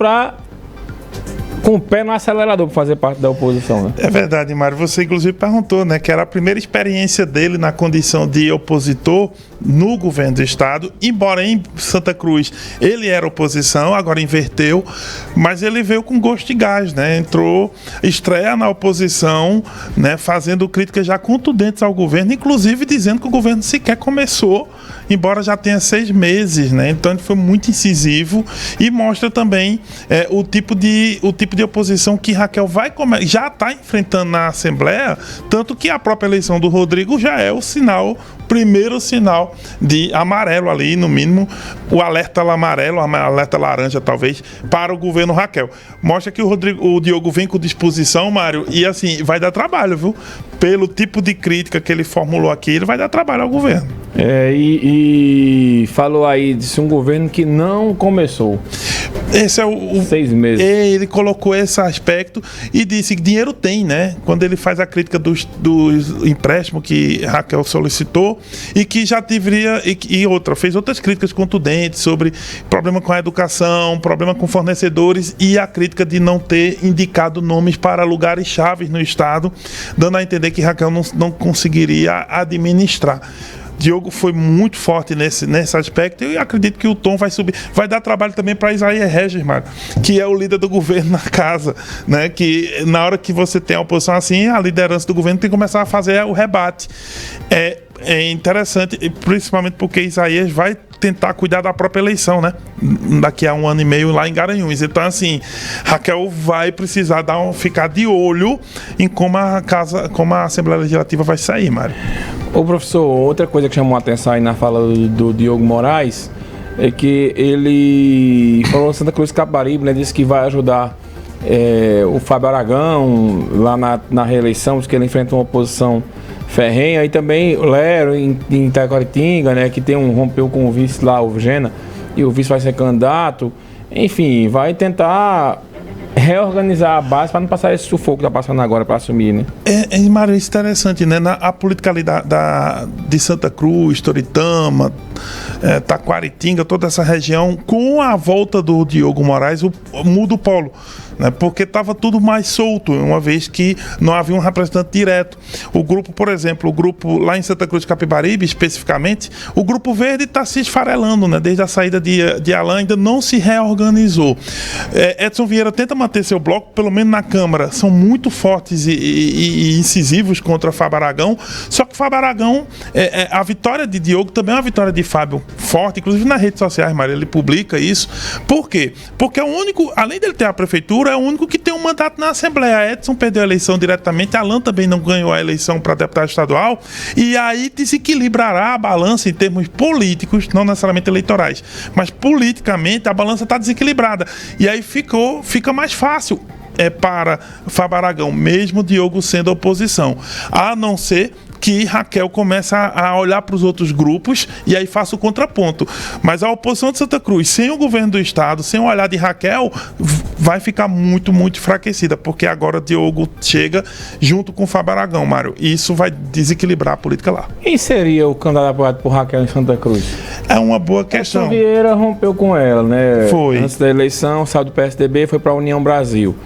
B: com o pé no acelerador para fazer parte da oposição, né?
C: É verdade, Mário. Você inclusive perguntou, né, que era a primeira experiência dele na condição de opositor no governo do estado, embora em Santa Cruz ele era oposição, agora inverteu, mas ele veio com gosto de gás, né? Estreia na oposição, né, fazendo críticas já contundentes ao governo, inclusive dizendo que o governo sequer começou, embora já tenha 6 meses, né? Então ele foi muito incisivo e mostra também o tipo de oposição que Raquel já está enfrentando na Assembleia, tanto que a própria eleição do Rodrigo já é o primeiro sinal de amarelo ali, no mínimo, o alerta amarelo, alerta laranja talvez, para o governo Raquel. Mostra que o Diogo vem com disposição, Mário, e assim, vai dar trabalho, viu? Pelo tipo de crítica que ele formulou aqui, ele vai dar trabalho ao governo.
B: E falou aí de um governo que não começou.
C: Esse é o
B: 6 meses.
C: Ele colocou esse aspecto e disse que dinheiro tem, né? Quando ele faz a crítica dos empréstimos que Raquel solicitou e que já deveria fez outras críticas contundentes sobre problema com a educação, problema com fornecedores e a crítica de não ter indicado nomes para lugares chaves no estado, dando a entender que Raquel não conseguiria administrar. Diogo foi muito forte nesse aspecto e eu acredito que o tom vai subir. Vai dar trabalho também para Isaías Regis, Mário, que é o líder do governo na casa, né? Que na hora que você tem a oposição assim, a liderança do governo tem que começar a fazer o rebate. É interessante, principalmente porque Isaías vai tentar cuidar da própria eleição, né? Daqui a 1 ano e meio lá em Garanhuns. Então, assim, Raquel vai precisar ficar de olho em como a Assembleia Legislativa vai sair, Mário.
B: Ô, professor, outra coisa que chamou a atenção aí na fala do Diogo Moraes é que ele falou Santa Cruz Capibaribe, né? Disse que vai ajudar o Fábio Aragão lá na reeleição, porque ele enfrenta uma oposição ferrenha, e também o Lero em Itaquaritinga, né, que rompeu com o vice lá, o Gena, e o vice vai ser candidato. Enfim, vai tentar reorganizar a base para não passar esse sufoco que está passando agora para assumir, né?
C: Mário, isso é interessante, né? A política ali de Santa Cruz, Toritama, Taquaritinga, toda essa região, com a volta do Diogo Moraes, muda o polo. Né, porque estava tudo mais solto, uma vez que não havia um representante direto. O grupo, por exemplo, o grupo lá em Santa Cruz de Capibaribe, especificamente, o Grupo Verde está se esfarelando, né, desde a saída de Alain, ainda não se reorganizou. Edson Vieira tenta manter seu bloco, pelo menos na Câmara, são muito fortes e incisivos contra Fábio Aragão, só que Fábio Aragão, a vitória de Diogo também é uma vitória de Fábio forte, inclusive nas redes sociais, Maria, ele publica isso. Por quê? Porque é o único, além dele ter a prefeitura, é o único que tem um mandato na Assembleia. Edson perdeu a eleição diretamente, Alain também não ganhou a eleição para deputado estadual, e aí desequilibrará a balança em termos políticos, não necessariamente eleitorais, mas politicamente a balança está desequilibrada, e aí fica mais fácil para Fábio Aragão, mesmo Diogo sendo oposição, a não ser que Raquel começa a olhar para os outros grupos e aí faça o contraponto. Mas a oposição de Santa Cruz, sem o governo do estado, sem o olhar de Raquel, vai ficar muito, muito enfraquecida, porque agora Diogo chega junto com o Fábio Aragão, Mário, e isso vai desequilibrar a política lá.
B: Quem seria o candidato apoiado por Raquel em Santa Cruz?
C: É uma boa questão.
B: Edson Vieira rompeu com ela, né?
C: Foi.
B: Antes da eleição, saiu do PSDB, foi para a União Brasil.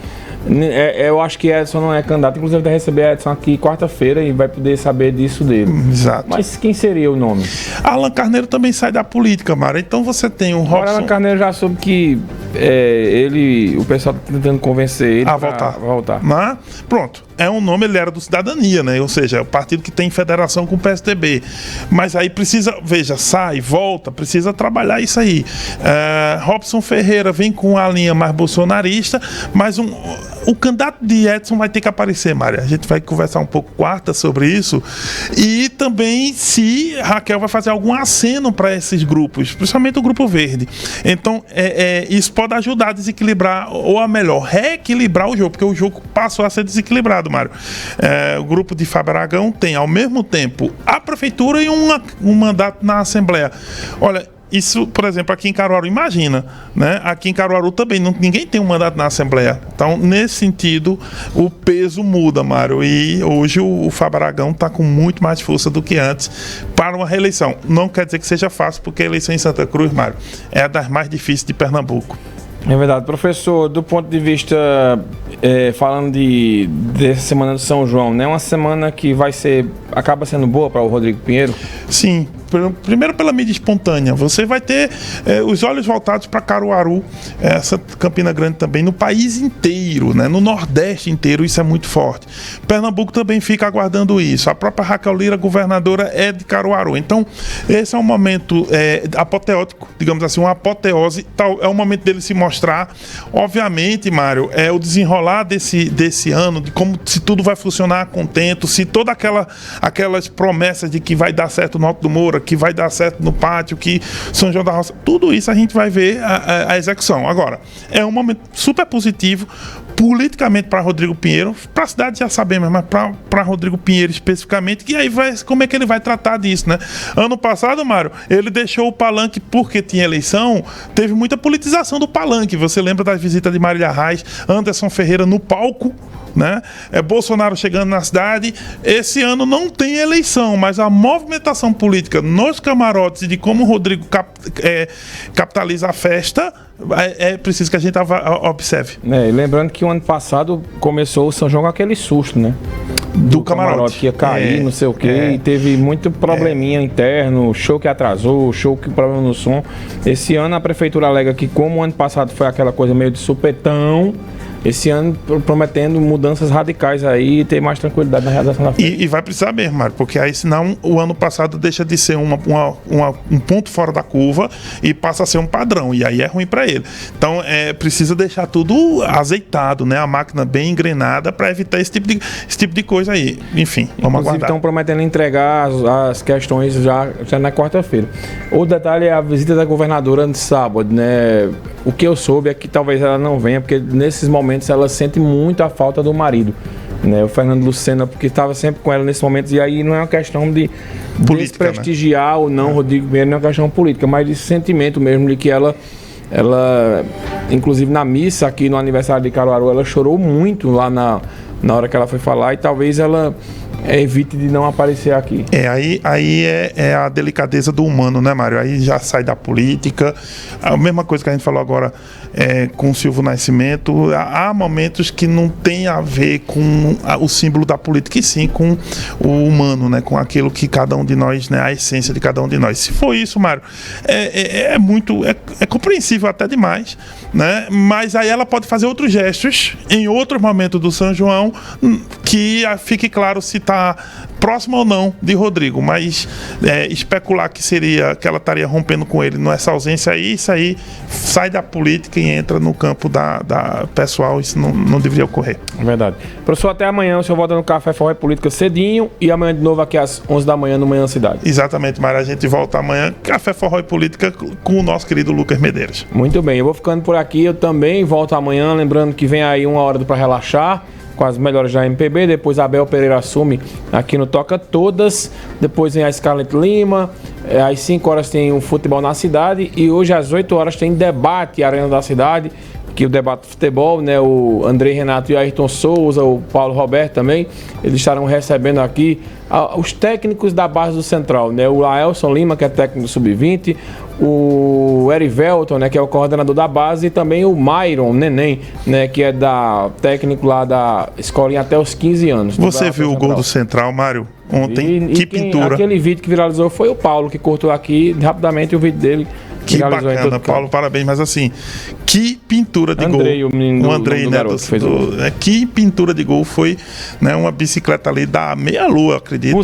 B: Eu acho que Edson não é candidato, inclusive vai receber Edson aqui quarta-feira e vai poder saber disso dele.
C: Exato.
B: Mas quem seria o nome?
C: Alan Carneiro também sai da política, Mário. Então você tem o Robson.
B: Alan Carneiro já soube que o pessoal está tentando convencer ele
C: a voltar. Mas, pronto. É um nome, ele era do Cidadania, né? Ou seja, é o partido que tem federação com o PSDB. Mas aí precisa, sai, volta, precisa trabalhar isso aí. Robson Ferreira vem com a linha mais bolsonarista, mas o candidato de Edson vai ter que aparecer, Mária. A gente vai conversar um pouco quarta sobre isso. E também se Raquel vai fazer algum aceno para esses grupos, principalmente o Grupo Verde. Então, isso pode ajudar a desequilibrar, ou a melhor, reequilibrar o jogo, porque o jogo passou a ser desequilibrado, Mário. O grupo de Fábio Aragão tem, ao mesmo tempo, a prefeitura e um mandato na Assembleia. Olha, isso, por exemplo, aqui em Caruaru, imagina, né? Aqui em Caruaru também ninguém tem um mandato na Assembleia. Então, nesse sentido, o peso muda, Mário. E hoje o Fábio Aragão está com muito mais força do que antes para uma reeleição. Não quer dizer que seja fácil, porque a eleição em Santa Cruz, Mário, é a das mais difíceis de Pernambuco.
B: É verdade. Professor, do ponto de vista, falando dessa semana do São João, né? Uma semana que acaba sendo boa para o Rodrigo Pinheiro?
C: Sim. Primeiro pela mídia espontânea, você vai ter os olhos voltados para Caruaru, essa Campina Grande também, no país inteiro, né? No Nordeste inteiro, isso é muito forte. Pernambuco também fica aguardando isso. A própria Raquel Lira, governadora, é de Caruaru. Então, esse é um momento apoteótico, digamos assim, uma apoteose. É o momento dele se mostrar. Obviamente, Mário, é o desenrolar desse ano, de como se tudo vai funcionar a contento, se toda aquelas promessas de que vai dar certo no Alto do Moura, que vai dar certo no Pátio, que São João da Roça, tudo isso a gente vai ver a execução. Agora, é um momento super positivo politicamente para Rodrigo Pinheiro, para a cidade já sabemos, mas para Rodrigo Pinheiro especificamente, que aí como é que ele vai tratar disso, né? Ano passado, Mário, ele deixou o palanque porque tinha eleição, teve muita politização do palanque. Você lembra da visita de Marília Reis, Anderson Ferreira no palco, né? Bolsonaro chegando na cidade. Esse ano não tem eleição, mas a movimentação política nos camarotes e de como o Rodrigo capitaliza a festa, é preciso que a gente observe.
B: E lembrando que o ano passado começou o São João com aquele susto, né?
C: Do camarote
B: que ia cair, não sei o quê, e teve muito probleminha interno, show que atrasou, show que problema no som. Esse ano a prefeitura alega que, como o ano passado foi aquela coisa meio de supetão, esse ano prometendo mudanças radicais aí e ter mais tranquilidade na realização da festa.
C: E vai precisar mesmo, Mário, porque aí senão o ano passado deixa de ser um ponto fora da curva e passa a ser um padrão, e aí é ruim para ele. Então precisa deixar tudo azeitado, né? A máquina bem engrenada para evitar esse tipo de coisa aí. Enfim, vamos aguardar.
B: Estão prometendo entregar as questões já na quarta-feira. O detalhe é a visita da governadora no sábado, né? O que eu soube é que talvez ela não venha, porque nesses momentos ela sente muito a falta do marido, né? O Fernando Lucena, porque estava sempre com ela nesses momentos, e aí não é uma questão de desprestigiar, né, ou não, Rodrigo Pinheiro, não é uma questão política, mas de sentimento mesmo, de que ela, inclusive na missa aqui no aniversário de Caruaru, ela chorou muito lá na hora que ela foi falar, e talvez ela evite de não aparecer aqui.
C: Aí é a delicadeza do humano, né, Mário? Aí já sai da política. A mesma coisa que a gente falou agora com o Silvio Nascimento. Há momentos que não tem a ver com o símbolo da política, e sim com o humano, né? Com aquilo que cada um de nós, né? A essência de cada um de nós. Se for isso, Mário, é compreensível até demais, né? Mas aí ela pode fazer outros gestos em outros momentos do São João que fique claro se está próximo ou não de Rodrigo, mas especular que ela estaria rompendo com ele nessa ausência aí, isso aí sai da política e entra no campo da pessoal, isso não deveria ocorrer.
B: Verdade. Professor, até amanhã, o senhor volta no Café Forró e Política cedinho, e amanhã de novo aqui às 11 da manhã no Manhã Cidade.
C: Exatamente, Mário, a gente volta amanhã, Café Forró e Política com o nosso querido Lucas Medeiros.
B: Muito bem, eu vou ficando por aqui, eu também volto amanhã, lembrando que vem aí uma hora do Pra Relaxar, com as melhores da MPB, depois a Abel Pereira assume aqui no Toca Todas, depois vem a Scarlett Lima, às 5 horas tem o Futebol na Cidade, e hoje às 8 horas tem Debate Arena da Cidade, que o debate de futebol, né, o André Renato e o Ayrton Souza, o Paulo Roberto também, eles estarão recebendo aqui os técnicos da base do Central, né, o Laelson Lima, que é técnico do Sub-20, o Erivelton, né, que é o coordenador da base, e também o Myron Neném, né, que é técnico lá da escolinha até os 15 anos.
C: Você viu o gol do Central, Mário, ontem? Que pintura.
B: Aquele vídeo que viralizou foi o Paulo, que cortou aqui rapidamente o vídeo dele.
C: Que bacana, Paulo, parabéns, mas assim, que pintura de gol. O Andrei, né, que pintura de gol, foi, né, uma bicicleta ali da meia-lua, acredito.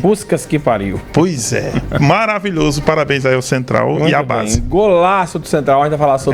B: Puskas que pariu.
C: Pois é, maravilhoso, parabéns aí ao Central. Muito e à base.
B: Golaço do Central, a gente vai falar sobre